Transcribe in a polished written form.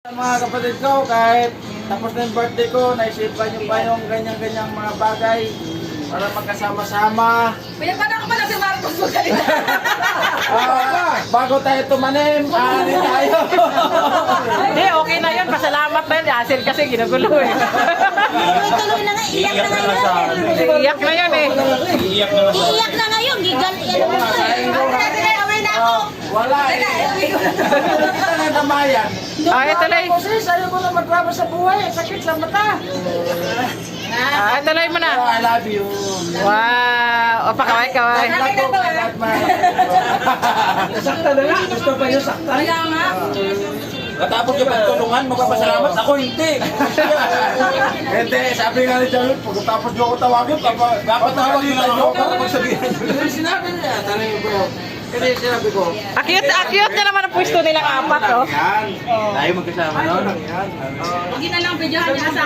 Mga kapatid ko, kahit tapos na yung birthday ko, naisipan nyo pa yung ganyan-ganyang mga bagay para magkasama-sama. Pinapala ko pala si Marcos magaling. Bago tayo tumanim, ano tayo? Hindi, okay na yun. Pasalamat na yun. Asin kasi ginugulo eh. Tuloy na nga, iyak na ngayon. Iyak na yun eh. Iiyak na ngayon, gigal. Away na ako. Wala eh. Kita na damayan. Ito lang. Kasi sayo ko na magtrabaho sa buhay, sakit sa mata. Tuloy mo na. Oh, I love you. Wow. O, pakaway-kaway. Sakta na nga, gusto pa niya sakta. Kaya nga. Katapos yung pagtulungan, magpapasalamat ako, hindi. Hindi, sabi nga ni Charlotte, pagkatapos nyo ako tawagin, dapat tawagin nyo para magsabihin. Sinabi niya, tanay ko. Kasi sinabi ko. Akyut na naman ang pwesto nilang apat, oh. Yan. Tayo magkasama noon. Hindi na lang videohan niya sa